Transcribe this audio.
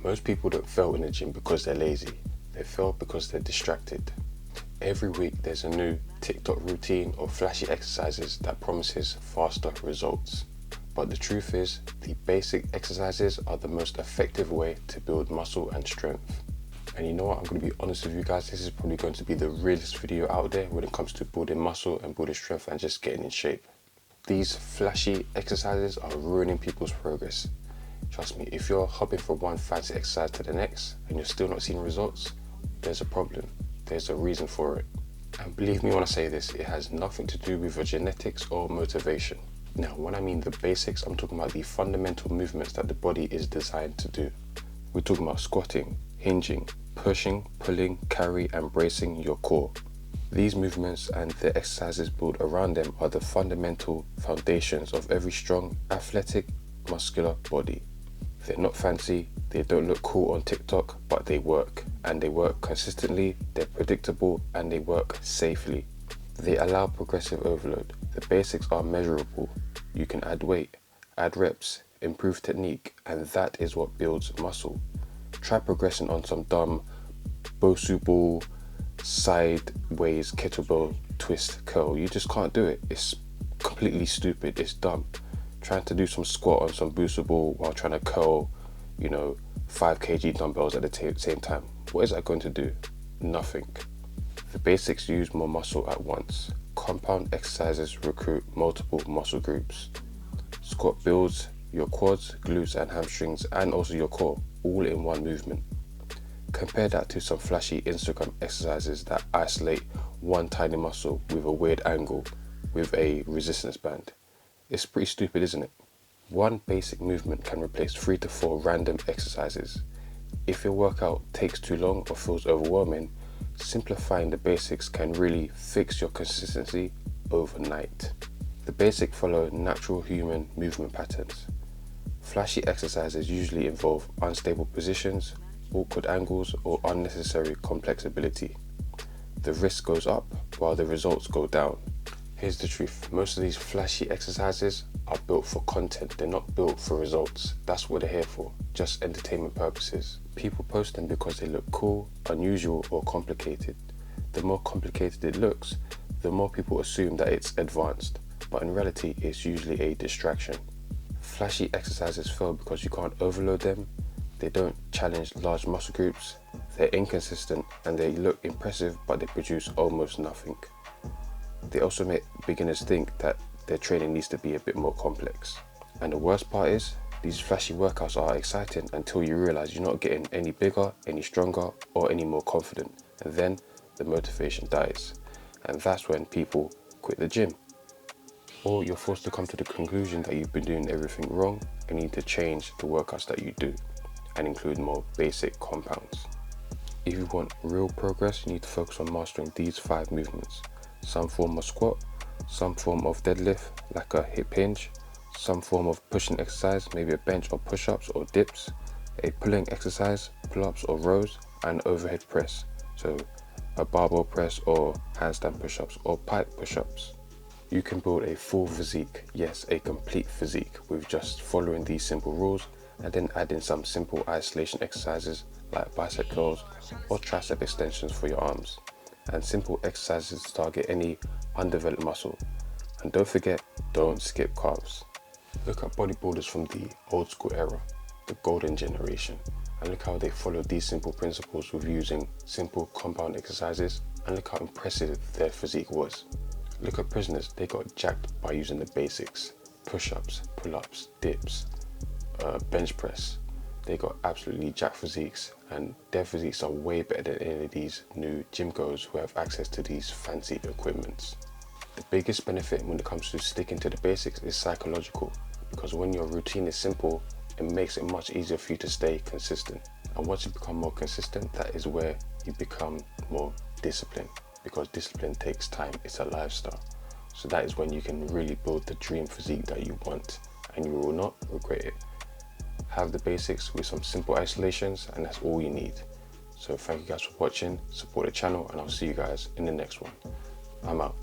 Most people don't fail in the gym because they're lazy. They fail because they're distracted. Every week there's a new TikTok routine or flashy exercises that promises faster results. But the truth is, the basic exercises are the most effective way to build muscle and strength. And you know what, I'm going to be honest with you guys, this is probably going to be the realest video out there when it comes to building muscle and building strength and just getting in shape. These flashy exercises are ruining people's progress. Trust me, if you're hopping from one fancy exercise to the next and you're still not seeing results, there's a problem. There's a reason for it. And believe me when I say this, it has nothing to do with your genetics or motivation. Now, when I mean the basics, I'm talking about the fundamental movements that the body is designed to do. We're talking about squatting, hinging, pushing, pulling, carry, and bracing your core. These movements and the exercises built around them are the fundamental foundations of every strong, athletic, muscular body. They're not fancy, they don't look cool on TikTok, but they work. And they work consistently, they're predictable, and they work safely. They allow progressive overload. The basics are measurable. You can add weight, add reps, improve technique, and that is what builds muscle. Try progressing on some dumb Bosu ball, sideways kettlebell twist curl. You just can't do it. It's completely stupid. It's dumb. Trying to do some squat on some Bosu ball while trying to curl, 5 kg dumbbells at the same time. What is that going to do? Nothing. The basics use more muscle at once. Compound exercises recruit multiple muscle groups. Squat builds your quads, glutes and hamstrings and also your core all in one movement. Compare that to some flashy Instagram exercises that isolate one tiny muscle with a weird angle with a resistance band. It's pretty stupid, isn't it? One basic movement can replace 3 to 4 random exercises. If your workout takes too long or feels overwhelming, simplifying the basics can really fix your consistency overnight. The basics follow natural human movement patterns. Flashy exercises usually involve unstable positions, awkward angles, or unnecessary complex ability. The risk goes up while the results go down. Here's the truth, most of these flashy exercises are built for content, they're not built for results. That's what they're here for, just entertainment purposes. People post them because they look cool, unusual, or complicated. The more complicated it looks, the more people assume that it's advanced, but in reality, it's usually a distraction. Flashy exercises fail because you can't overload them, they don't challenge large muscle groups, they're inconsistent, and they look impressive, but they produce almost nothing. They also make beginners think that their training needs to be a bit more complex. And the worst part is, these flashy workouts are exciting until you realize you're not getting any bigger, any stronger, or any more confident. And then the motivation dies. And that's when people quit the gym. Or you're forced to come to the conclusion that you've been doing everything wrong and need to change the workouts that you do and include more basic compounds. If you want real progress, you need to focus on mastering these 5 movements. Some form of squat, some form of deadlift like a hip hinge, some form of pushing exercise, maybe a bench or push-ups or dips, a pulling exercise, pull-ups or rows, and overhead press, so a barbell press or handstand push-ups or pipe push-ups. You can build a full physique, yes, a complete physique, with just following these simple rules and then add in some simple isolation exercises like bicep curls or tricep extensions for your arms, and simple exercises to target any undeveloped muscle. And don't forget, don't skip carbs. Look at bodybuilders from the old school era, the golden generation, and look how they followed these simple principles with using simple compound exercises, and look how impressive their physique was. Look at prisoners, they got jacked by using the basics, push-ups, pull-ups, dips, bench press. They got absolutely jacked physiques, and their physiques are way better than any of these new gym goers who have access to these fancy equipments. The biggest benefit when it comes to sticking to the basics is psychological, because when your routine is simple, it makes it much easier for you to stay consistent. And once you become more consistent, that is where you become more disciplined, because discipline takes time, it's a lifestyle. So that is when you can really build the dream physique that you want, and you will not regret it. Have the basics with some simple isolations, and that's all you need. So thank you guys for watching, support the channel, and I'll see you guys in the next one. I'm out.